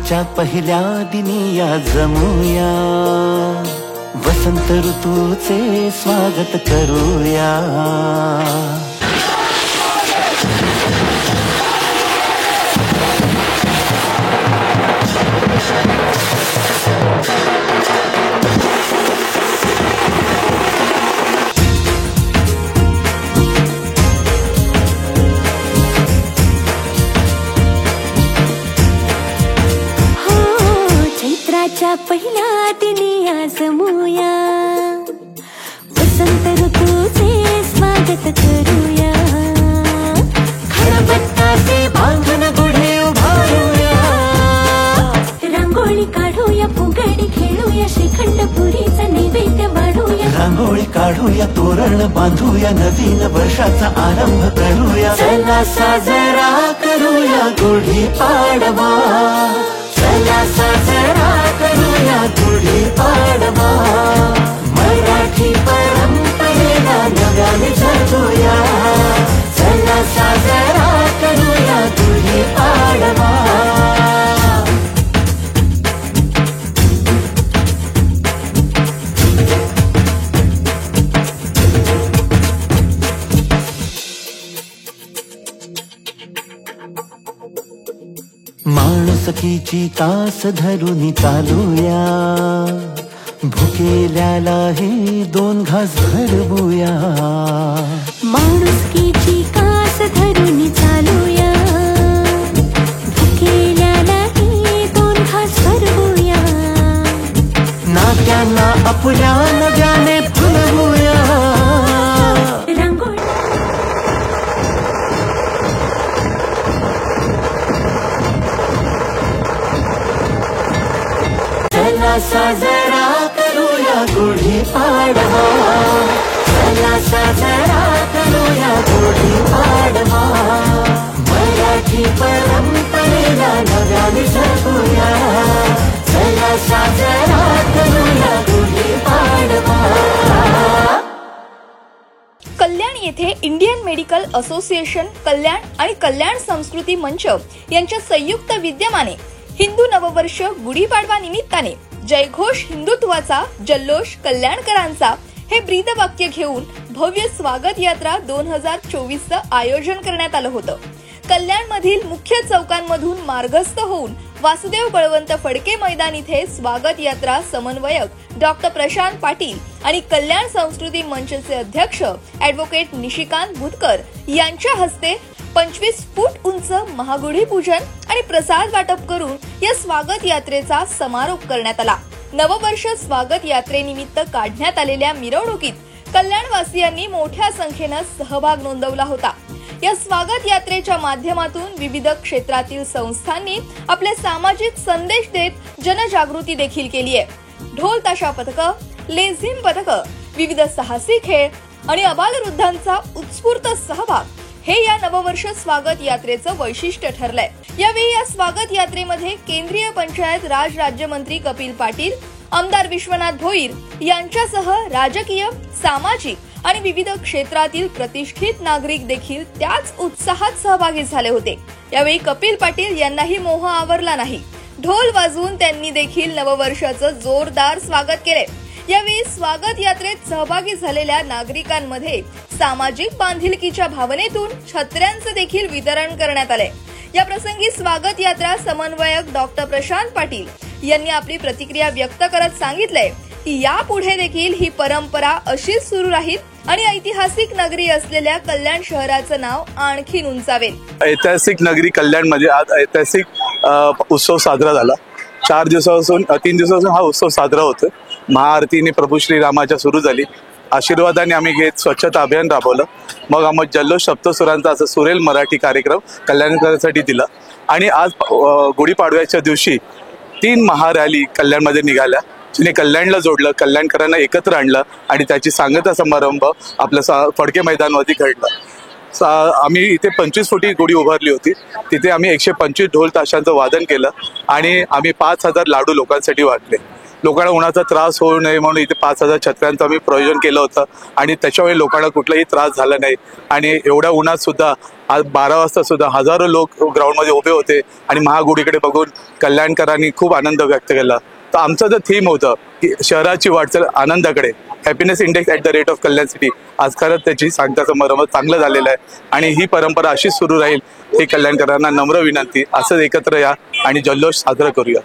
चैत्राच्या पहिल्या दिनी या जमूया, वसंत ऋतूचे स्वागत करूया. चैत्राच्या पहिल्या दिनी या जमूया, वसंत ऋतूचे स्वागत करूया. खळबत्ताचे बांधून गुढी उभारूया, रांगोळी काढूया, फुगडी खेळूया, श्रीखंड पुरीचा नैवेद्य वाढूया. रांगोळी काढूया, तोरण बांधूया, नवीन वर्षाचा आरंभ करूया. चला साजरा करूया गुढी पाडवा, चला साजरा करूया गुढी पाडवा. मराठी परंपरेला नव्याने जगूया, चला साजरा करूया गुढी पाडवा. माणुसकीची कास धरून चालूया, भुकेल्याला हे दोन घास भरवूया. माणुसकीची कास धरून चालूया, भुकेल्याला हे दोन घास भरवूया. नात्यांना आपल्या नव्याने फुलवूया. चला साजरा करूया गुढी पाडवा, चला साजरा करूया गुढी पाडवा. मराठी परंपरेला नव्याने जगूया, चला साजरा करूया गुढी पाडवा. कल्याण येथे इंडियन मेडिकल असोसिएशन कल्याण आणि कल्याण संस्कृती मंच यांच्या संयुक्त विद्यमाने हिंदू नववर्ष गुढीपाडवा निमित्ताने जयघोष हिंदुत्वाचा जल्लोष कल्याणकरांचा हे ब्रीदवाक्य घेऊन भव्य स्वागत यात्रा 2024चं आयोजन करण्यात आलं होतं. कल्याण मधील मुख्य चौकांमधून मार्गस्थ होऊन वासुदेव बळवंत फडके मैदान इथे स्वागत यात्रा समन्वयक डॉक्टर प्रशांत पाटील आणि कल्याण संस्कृती मंचचे अध्यक्ष ॲडव्होकेट निशिकांत बुधकर यांच्या हस्ते 25 फूट उंच महागुढी पूजन आणि प्रसाद वाटप करून या स्वागत यात्रेचा समारोप करण्यात आला. नववर्ष स्वागत यात्रेनिमित्त काढण्यात आलेल्या मिरवणुकीत कल्याणवासियांनी मोठ्या संख्येनं सहभाग नोंदवला होता. या स्वागत यात्रेच्या माध्यमातून विविध क्षेत्रातील संस्थांनी आपले सामाजिक संदेश देत जनजागृती देखील केली आहे. ढोल ताशा पथकं, लेझिम पथकं, विविध साहसी खेळ आणि अबालवृद्धांचा उत्स्फूर्त सहभाग हे या नववर्ष स्वागत यात्रेचं वैशिष्ट्य ठरलंय. यावेळी या स्वागत यात्रेमध्ये केंद्रीय पंचायत राज राज्यमंत्री कपिल पाटील, आमदार विश्वनाथ भोईर यांच्यासह राजकीय, सामाजिक आणि विविध क्षेत्रातील प्रतिष्ठित नागरिक देखील त्याच उत्साहात सहभागी झाले होते. यावेळी कपिल पाटील यांनाही मोह आवरला नाही. ढोल वाजवून त्यांनी देखील नववर्षाचं जोरदार स्वागत केले. यावेळी स्वागत यात्रेत सहभागी झालेल्या नागरिकांमध्ये सामाजिक बांधिलकीच्या भावनेतून छत्र्यांचे देखील वितरण करण्यात आले. या प्रसंगी स्वागत यात्रा समन्वयक डॉक्टर प्रशांत पाटील यांनी आपली प्रतिक्रिया व्यक्त करत सांगितले की यापुढे देखील ही परंपरा अशीच सुरू राहील आणि ऐतिहासिक नगरी असलेल्या कल्याण शहराचं नाव आणखी उंचावेल. ऐतिहासिक नगरी कल्याण मध्ये आज ऐतिहासिक उत्सव साजरा झाला. 3 दिवसापासून हा उत्सव साजरा होतोय. महाआरतीने प्रभू श्रीरामाच्या सुरू झाली. आशीर्वादाने आम्ही घेत स्वच्छता अभियान राबवलं. मग आम्ही जल्लोष सप्तसुरांचा असं सुरेल मराठी कार्यक्रम कल्याणकरांसाठी दिला. आणि आज गुढीपाडव्याच्या दिवशी 3 महारॅली कल्याणमध्ये निघाल्या, जिने कल्याणला जोडलं, कल्याणकरांना एकत्र आणलं आणि त्याची सांगता समारंभ आपल्या फडके मैदानावरती घडला. आम्ही इथे 25 फुटी गुढी उभारली होती. तिथे आम्ही 125 ढोल ताशांचं वादन केलं आणि आम्ही 5000 लाडू लोकांसाठी वाटले. लोकांना उन्हाचा त्रास होऊ नये म्हणून इथे 5,000 छत्र्यांचं आम्ही प्रयोजन केलं होतं आणि त्याच्यामुळे लोकांना कुठलाही त्रास झाला नाही. आणि एवढ्या उन्हात सुद्धा आज 12 वाजता सुद्धा हजारो लोक ग्राउंडमध्ये उभे होते आणि महागुडीकडे बघून कल्याणकरांनी खूप आनंद व्यक्त केला. तर आमचं जे थीम होतं की शहराची वाटचाल आनंदाकडे, happiness index at the rate of Kalyan city, आज खरंच त्याची सांगता समारंभ चांगलं झालेलं आहे आणि ही परंपरा अशीच सुरू राहील ही कल्याणकरांना नम्र विनंती. असंच एकत्र या आणि जल्लोष साजरा करूया.